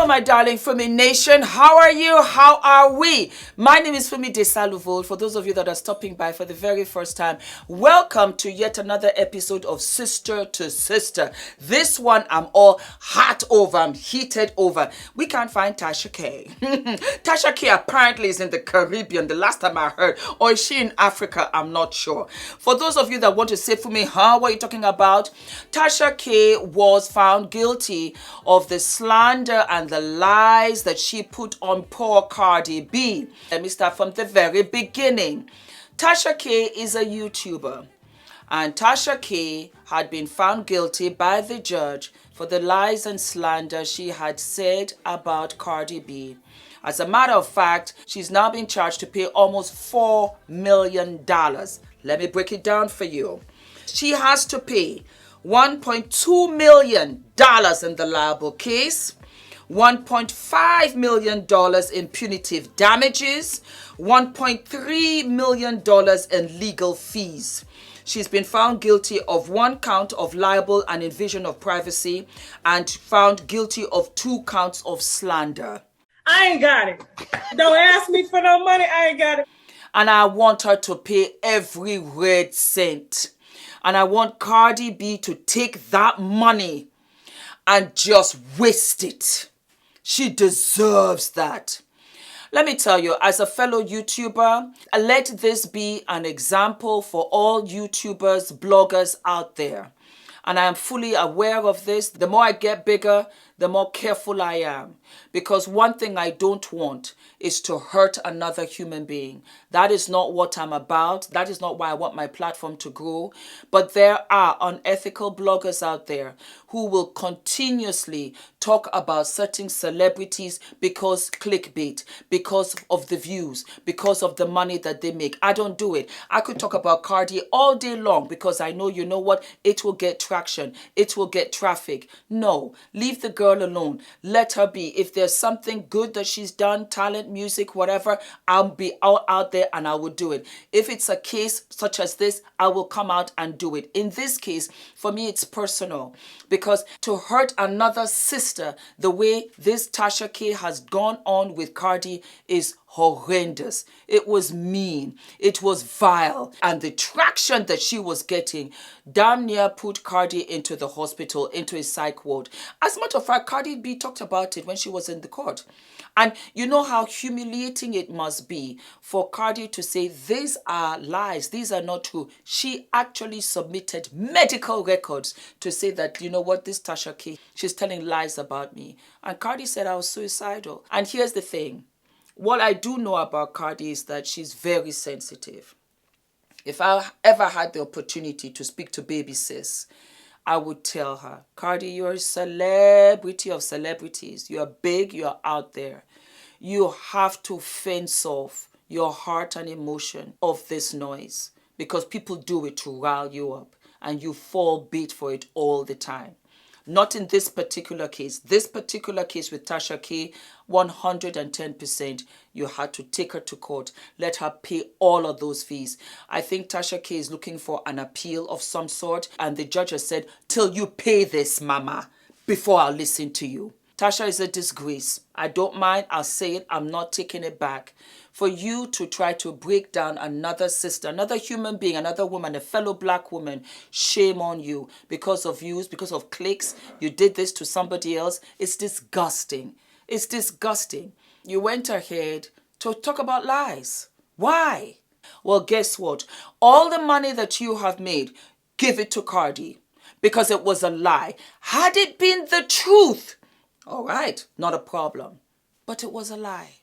Hello, my darling Fumi Nation. How are you? How are we? My name is Fumidesaluvold. For those of you that are stopping by for the very first time, welcome to yet another episode of Sister to Sister. This one, I'm all hot over. I'm heated over. We can't find Tasha K. Tasha K apparently is in the Caribbean, the last time I heard. Or is she in Africa? I'm not sure. For those of you that want to say, Fumi, what are you talking about? Tasha K was found guilty of the slander and the lies that she put on poor Cardi B. Let me start from the very beginning. Tasha K is a YouTuber, and Tasha K had been found guilty by the judge for the lies and slander she had said about Cardi B. As a matter of fact, she's now been charged to pay almost $4 million. Let me break it down for you. She has to pay $1.2 million in the libel case, $1.5 million in punitive damages, $1.3 million in legal fees. She's been found guilty of 1 count of libel and invasion of privacy and found guilty of 2 counts of slander. I ain't got it. Don't ask me for no money. I ain't got it. And I want her to pay every red cent. And I want Cardi B to take that money and just waste it. She deserves that. Let me tell you, as a fellow YouTuber, let this be an example for all YouTubers, bloggers out there. And I am fully aware of this. The more I get bigger, the more careful I am. Because one thing I don't want is to hurt another human being. That is not what I'm about. That is not why I want my platform to grow. But there are unethical bloggers out there who will continuously talk about certain celebrities because clickbait, because of the views, because of the money that they make. I don't do it. I could talk about Cardi all day long because I know, you know what, it will get traction. It will get traffic. No, leave the girl alone. Let her be. If there's something good that she's done, talent, music, whatever, I'll be out there and I will do it. If it's a case such as this, I will come out and do it. In this case, for me, it's personal because to hurt another sister the way this Tasha K has gone on with Cardi is horrendous. It was mean. It was vile. And the traction that she was getting damn near put Cardi into the hospital, into a psych ward. As a matter of fact, Cardi B talked about it when she was in the court. And you know how humiliating it must be for Cardi to say, these are lies, these are not true. She actually submitted medical records to say that, you know what, this Tasha K, she's telling lies about me. And Cardi said I was suicidal. And here's the thing. What I do know about Cardi is that she's very sensitive. If I ever had the opportunity to speak to baby sis, I would tell her, Cardi, you're a celebrity of celebrities. You're big, you're out there. You have to fence off your heart and emotion of this noise because people do it to rile you up and you fall bait for it all the time. Not in this particular case. This particular case with Tasha K, 110%, you had to take her to court. Let her pay all of those fees. I think Tasha K is looking for an appeal of some sort. And the judge has said, till you pay this, mama, before I'll listen to you. Tasha is a disgrace. I don't mind. I'll say it. I'm not taking it back. For you to try to break down another sister, another human being, another woman, a fellow black woman, shame on you. Because of views, because of clicks, you did this to somebody else. It's disgusting. It's disgusting. You went ahead to talk about lies. Why? Well, guess what? All the money that you have made, give it to Cardi. Because it was a lie. Had it been the truth, all right, not a problem. But it was a lie.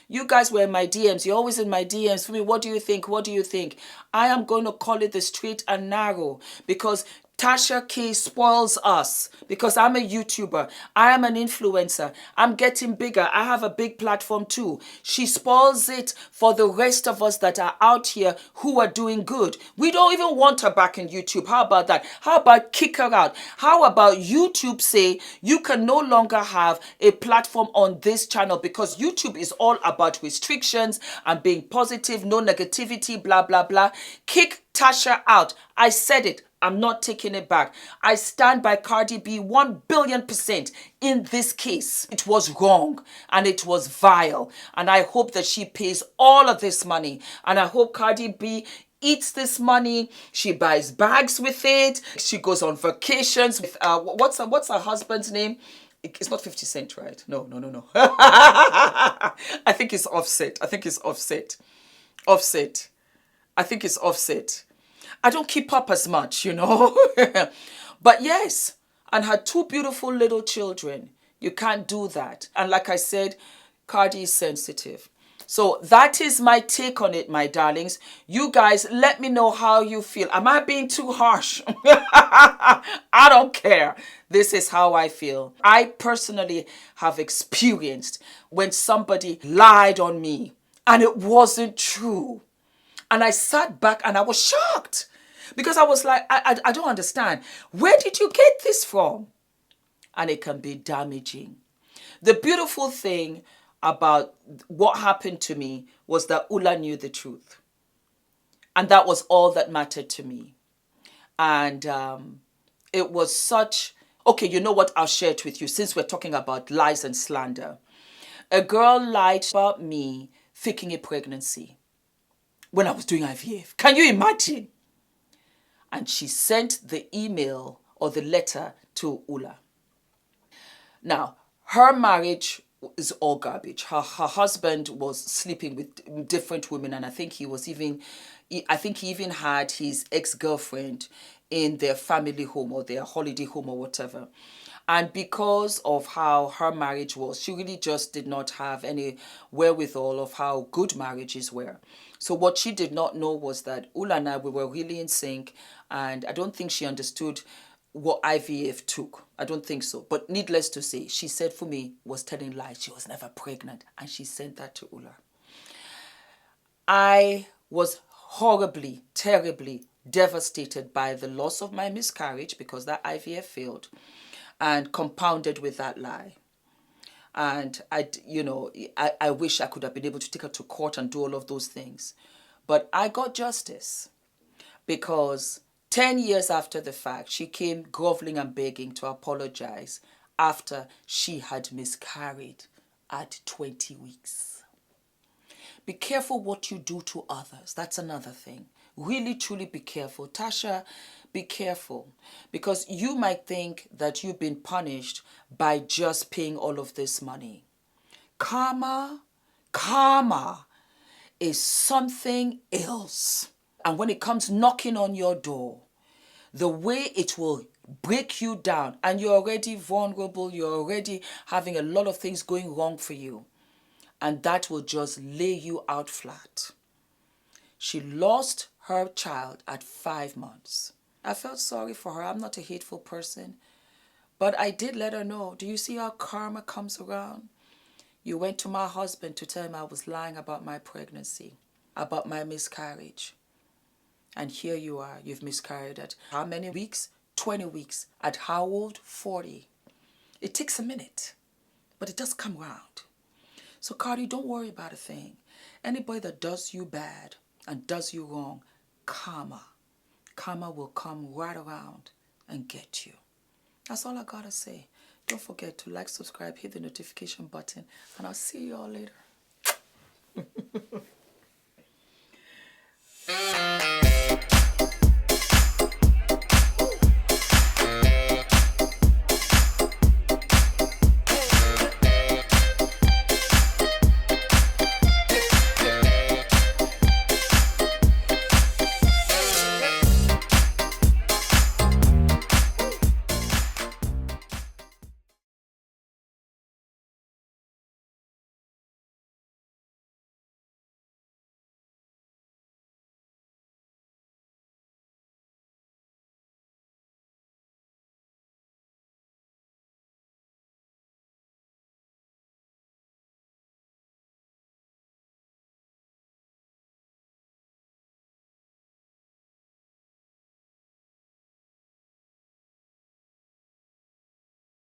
You guys were in my DMs. You're always in my DMs. For me, what do you think? What do you think? I am going to call it the straight and narrow because Tasha K spoils us because I'm a YouTuber. I am an influencer. I'm getting bigger. I have a big platform too. She spoils it for the rest of us that are out here who are doing good. We don't even want her back in YouTube. How about that? How about kick her out? How about YouTube say you can no longer have a platform on this channel because YouTube is all about restrictions and being positive, no negativity, blah, blah, blah. Kick Tasha out. I said it. I'm not taking it back. I stand by Cardi B 1,000,000,000% in this case. It was wrong and it was vile. And I hope that she pays all of this money. And I hope Cardi B eats this money. She buys bags with it. She goes on vacations with, what's her husband's name? It's not 50 Cent, right? No. I think it's Offset. Offset. I think it's Offset. I don't keep up as much, you know. But yes, and her two beautiful little children. You can't do that. And like I said, Cardi is sensitive. So that is my take on it, my darlings. You guys, let me know how you feel. Am I being too harsh? I don't care. This is how I feel. I personally have experienced when somebody lied on me and it wasn't true. And I sat back and I was shocked because I was like, I don't understand. Where did you get this from? And it can be damaging. The beautiful thing about what happened to me was that Ula knew the truth. And that was all that mattered to me. And it was such... Okay, you know what? I'll share it with you since we're talking about lies and slander. A girl lied about me faking a pregnancy when I was doing IVF. Can you imagine? And she sent the email or the letter to Ula. Now, her marriage is all garbage. Her husband was sleeping with different women, and I think he even had his ex-girlfriend in their family home or their holiday home or whatever. And because of how her marriage was, she really just did not have any wherewithal of how good marriages were. So what she did not know was that Ula and I, we were really in sync, and I don't think she understood what IVF took. I don't think so. But needless to say, she said Fumi was telling lies. She was never pregnant, and she sent that to Ula. I was horribly, terribly devastated by the loss of my miscarriage because that IVF failed, and compounded with that lie. And I wish I could have been able to take her to court and do all of those things. But I got justice because 10 years after the fact, she came groveling and begging to apologize after she had miscarried at 20 weeks. Be careful what you do to others. That's another thing. Really, truly be careful. Tasha, be careful, because you might think that you've been punished by just paying all of this money. Karma is something else. And when it comes knocking on your door, the way it will break you down, and you're already vulnerable, you're already having a lot of things going wrong for you, and that will just lay you out flat. She lost her child at 5 months. I felt sorry for her. I'm not a hateful person. But I did let her know, do you see how karma comes around? You went to my husband to tell him I was lying about my pregnancy, about my miscarriage. And here you are. You've miscarried at how many weeks? 20 weeks. At how old? 40. It takes a minute, but it does come around. So Cardi, don't worry about a thing. Anybody that does you bad and does you wrong, karma will come right around and get you. That's all I gotta say. Don't forget to like, subscribe, hit the notification button, and I'll see you all later.